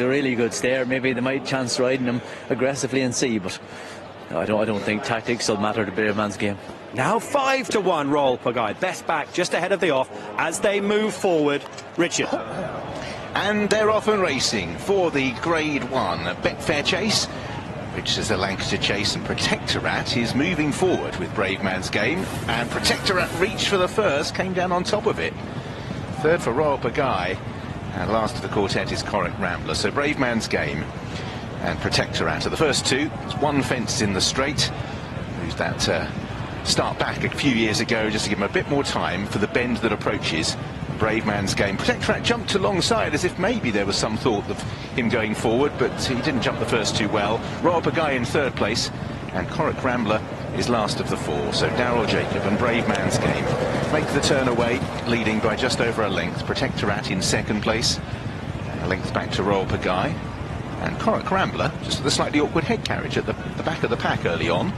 A really good stare. Maybe they might chance riding him aggressively and see, but I don't think tactics will matter to Brave Man's game. Now 5-1 Royale Pagaille, best back just ahead of the off as they move forward. Richard. And they're off and racing for the Grade 1 Betfair Chase, which is a Lancashire Chase, and Protectorat is moving forward with Brave Man's Game, and Protectorat reached for the first, came down on top of it. Third for Royale Pagaille, and last of the quartet is Corrick Rambler. So Brave Man's Game and Protectorat are the first two. There's one fence in the straight. Who's that start back a few years ago just to give him a bit more time for the bend that approaches Brave Man's Game. Protectorat jumped alongside as if maybe there was some thought of him going forward, but he didn't jump the first two well. Royale Pagaille in third place, and Corrick Rambler is last of the four. So Darryl Jacob and Brave Man's Game make the turn away, leading by just over a length. Protectorat in second place, a length back to Royale Pagaille, and Corrick Rambler just with a slightly awkward head carriage at the back of the pack early on,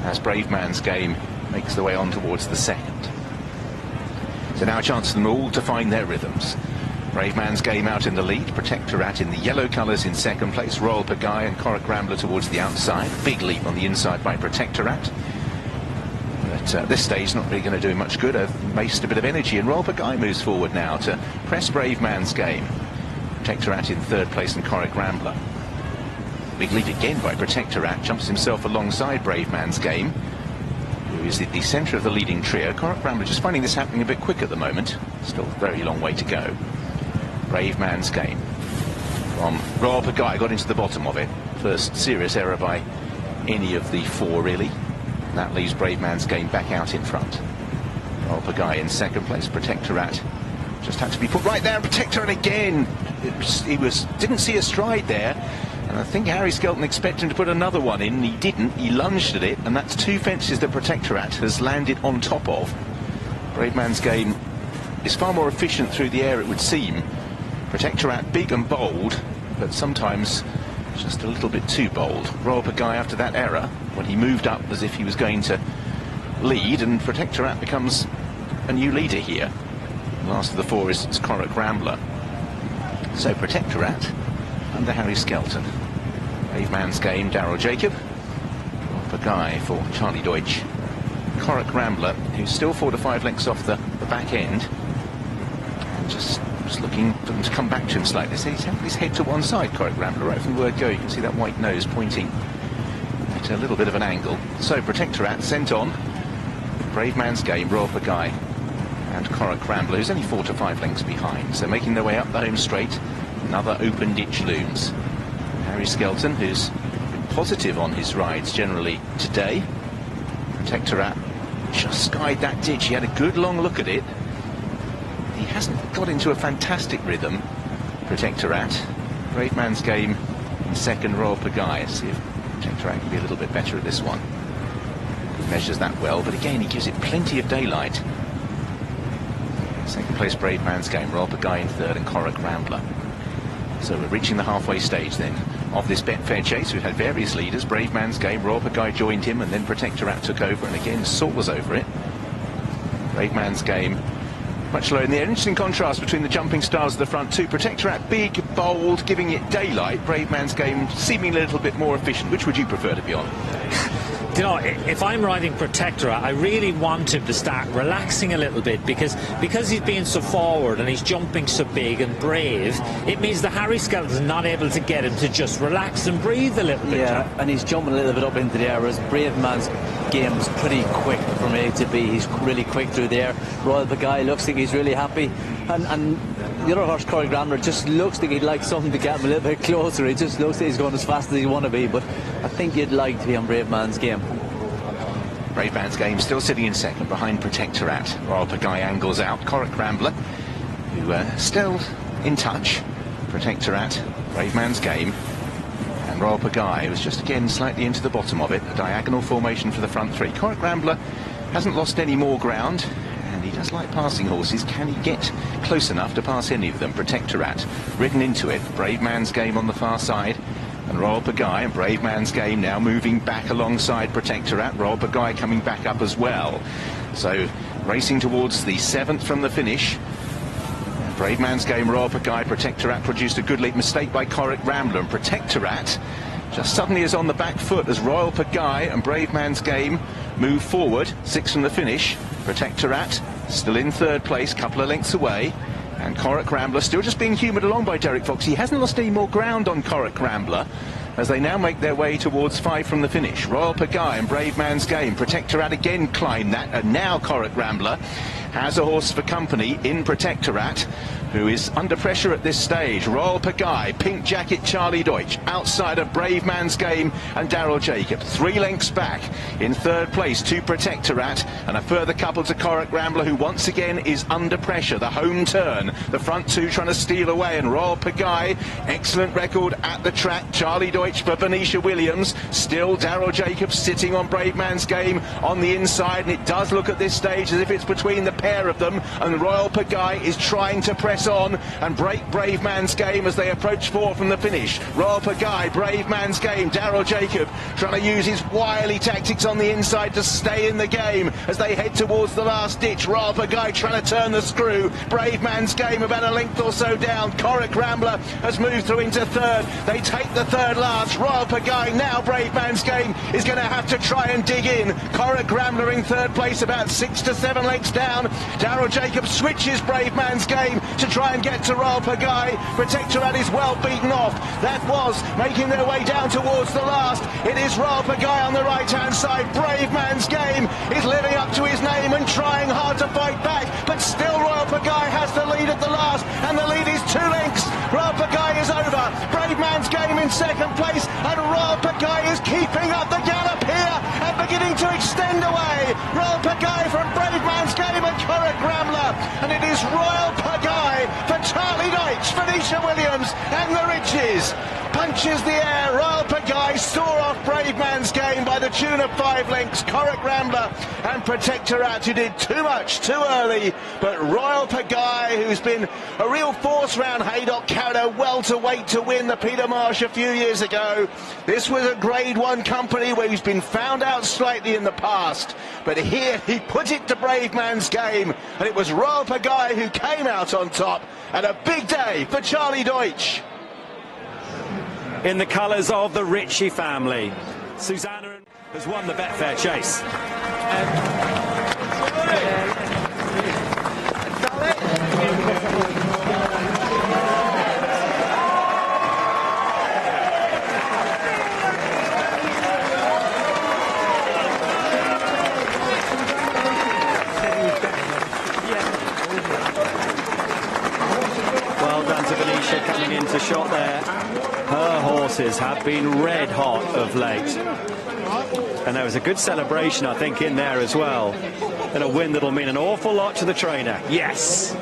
as Brave Man's Game makes the way on towards the second. So now a chance for them all to find their rhythms. Brave Man's Game out in the lead, Protectorat in the yellow colours in second place, Royale Pagaille and Corrick Rambler towards the outside. Big leap on the inside by Protectorat. But at this stage, not really going to do him much good. Wasted a bit of energy, and Royale Pagaille moves forward now to press Brave Man's Game. Protectorat in third place and Corrick Rambler. Big leap again by Protectorat, jumps himself alongside Brave Man's Game, who is at the centre of the leading trio. Corrick Rambler just finding this happening a bit quick at the moment. Still a very long way to go. Brave Man's Game from Royale Pagaille got into the bottom of it. First serious error by any of the four, really. And that leaves Brave Man's Game back out in front. Royale Pagaille in second place. Protectorat just had to be put right there. Protectorat again. He didn't see a stride there. And I think Harry Skelton expected him to put another one in. He didn't. He lunged at it, and that's two fences that Protectorat has landed on top of. Brave Man's Game is far more efficient through the air, it would seem. Protectorat big and bold, but sometimes just a little bit too bold. Royale Pagaille after that error, when he moved up as if he was going to lead, and Protectorat becomes a new leader here. Last of the four is Corrick Rambler. So Protectorat under Harry Skelton. Brave Man's Game, Darryl Jacob. Royale Pagaille for Charlie Deutsch. Corrick Rambler, who's still 4 to 5 lengths off the back end. And just looking for them to come back to him slightly. So he's had his head to one side, Corrick Rambler, right from the word go. You can see that white nose pointing at a little bit of an angle. So Protectorat sent on. Brave Man's Game, Royale Pagaille and Corrick Rambler, who's only 4 to 5 lengths behind. So making their way up the home straight. Another open ditch looms. Harry Skelton, who's been positive on his rides generally today. Protectorat just skied that ditch. He had a good long look at it. He hasn't got into a fantastic rhythm, Protectorat. Brave Man's Game in second, Royale Pagaille. See if Protectorat can be a little bit better at this one. He measures that well, but again he gives it plenty of daylight. Second place, Brave Man's Game, Royale Pagaille in third, and Corrick Rambler. So we're reaching the halfway stage then of this Betfair Chase. We've had various leaders. Brave Man's Game, Royale Pagaille joined him, and then Protectorat took over, and again soars over it. Brave Man's Game much lower in the air. Interesting contrast between the jumping stars of the front two. Protectorat big, bold, giving it daylight. Brave Man's Game seemingly a little bit more efficient. Which would you prefer to be on? You know, if I'm riding Protectorat, I really want him to start relaxing a little bit, because he's being so forward and he's jumping so big and brave, it means that Harry Skelton's not able to get him to just relax and breathe a little bit. Yeah, and he's jumping a little bit up into the air, whereas Brave Man's Game is pretty quick from A to B. He's really quick through the air. Royale Pagaille looks like he's really happy, and the other horse, Corrick Rambler, just looks like he'd like something to get him a little bit closer. He just looks like he's going as fast as he want to be, but I think you'd like to be on Brave Man's Game. Brave Man's Game still sitting in second behind Protectorat. Royale Pagaille angles out. Corrick Rambler, who still in touch. Protectorat, Brave Man's Game, and Royale Pagaille was just again slightly into the bottom of it. A diagonal formation for the front three. Corrick Rambler hasn't lost any more ground, and he does like passing horses. Can he get close enough to pass any of them? Protectorat ridden into it. Brave Man's Game on the far side, and Royale Pagaille, and Brave Man's Game now moving back alongside Protectorat. Royale Pagaille coming back up as well. So racing towards the 7th from the finish. Brave Man's Game, Royale Pagaille, Protectorat produced a good lead. Mistake by Coric Rambler, and Protectorat just suddenly is on the back foot as Royale Pagaille and Brave Man's Game move forward. 6 from the finish. Protectorat still in third place, couple of lengths away. And Coric Rambler still just being humoured along by Derek Fox. He hasn't lost any more ground on Coric Rambler as they now make their way towards 5 from the finish. Royale Pagaille and Brave Man's Game. Protectorat again climb that, and now Coric Rambler has a horse for company in Protectorat, who is under pressure at this stage. Royale Pagaille, Pink Jacket Charlie Deutsch, outside of Brave Man's Game and Daryl Jacob. 3 lengths back in third place to Protectorat, and a further couple to Coric Rambler, who once again is under pressure. The home turn, the front two trying to steal away, and Royale Pagaille, excellent record at the track. Charlie Deutsch for Venetia Williams, still Daryl Jacob sitting on Brave Man's Game on the inside, and it does look at this stage as if it's between the pair of them, and Royale Pagaille is trying to press on and break Brave Man's Game as they approach 4 from the finish. Royale Pagaille, Brave Man's Game, Daryl Jacob trying to use his wily tactics on the inside to stay in the game as they head towards the last ditch. Royale Pagaille trying to turn the screw. Brave Man's Game about a length or so down. Coric Rambler has moved through into third. They take the third last. Royale Pagaille, now Brave Man's Game is going to have to try and dig in. Coric Rambler in third place, about 6 to 7 lengths down. Daryl Jacob switches Brave Man's Game to try and get to Royale Pagaille. Protectorat is well beaten off. That was making their way down towards the last. It is Royale Pagaille on the right-hand side. Brave Man's Game is living up to his name and trying hard to fight back, but still Royale Pagaille has the lead at the last, and the lead is 2 lengths. Royale Pagaille is over. Brave Man's Game in second place, and Royale Pagaille is keeping up the gallop here and beginning to extend away. Royale Pagaille from Brave Man's Game and Coric Rambler, and it is Royale Pagaille for Charlie Deutsch, Venetia Williams and the Riches. Punches the air. Royale Pagaille saw off Brave Man's Game by the tune of 5 lengths. Coric Rambler and Protectorat, who did too much too early, but Royale Pagaille, who's been a real force round Haydock, carried a welterweight to win the Peter Marsh a few years ago. This was a Grade 1 company where he's been found out slightly in the past, but here he put it to Brave Man's Game, and it was Royale Pagaille who came out on top, and a big day for Charlie Deutsch. In the colours of the Ritchie family, Susanna has won the Betfair Chase. Well done to Venetia coming into shot there. Her horses have been red hot of late. And there was a good celebration, I think, in there as well. And a win that'll mean an awful lot to the trainer. Yes!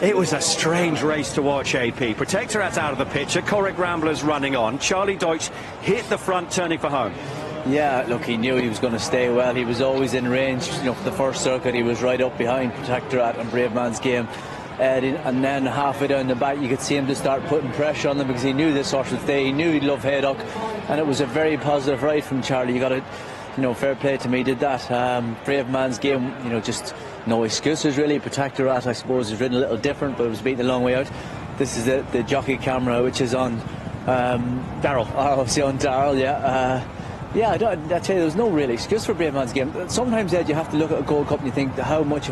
It was a strange race to watch, AP. Protectorat's out of the picture. Coric Rambler's running on. Charlie Deutsch hit the front, turning for home. Yeah, look, he knew he was going to stay well. He was always in range. You know, for the first circuit, he was right up behind Protectorat and Brave Man's Game. And then halfway down the back, you could see him to start putting pressure on them because he knew this horse would stay. He knew he'd love Haydock, and it was a very positive ride from Charlie. You got to, you know, fair play to me. He did that. Brave Man's Game, you know, just no excuses really. Protectorat, I suppose, is ridden a little different, but it was beaten a long way out. This is the jockey camera, which is on Daryl. Obviously on Daryl, yeah. Yeah, I tell you, there's no real excuse for Brave Man's Game. Sometimes, Ed, you have to look at a Gold Cup and you think how much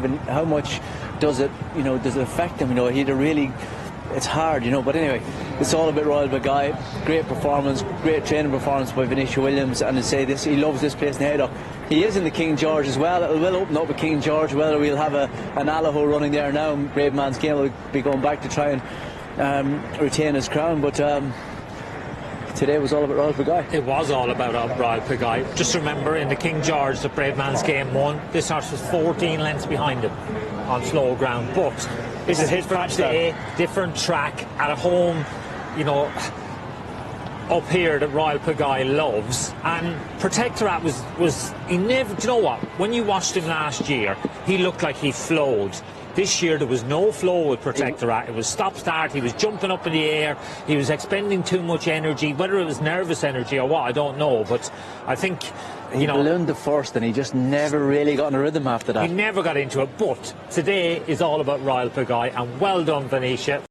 does it, you know, does it affect him? You know, it's hard, you know. But anyway, it's all about Royale Pagaille. Great performance, great training performance by Venetia Williams, and to say this, he loves this place in Haydock. He is in the King George as well. It will open up at King George. Whether we'll have an Allaho running there now, Brave Man's Game will be going back to try and retain his crown, but. Today was all about Royale Pagaille. It was all about Royale Pagaille. Just remember, in the King George, the Brave Man's Game won. This horse was 14 lengths behind him on slow ground. But this is his match day, different track at a home, you know, up here that Royale Pagaille loves. And Protectorat was he never. Do you know what? When you watched him last year, he looked like he flowed. This year there was no flow with Protectorat. It was stop-start. He was jumping up in the air. He was expending too much energy. Whether it was nervous energy or what, I don't know. But I think, he ballooned the first and he just never really got in a rhythm after that. He never got into it. But today is all about Royale Pagaille, and well done, Venetia.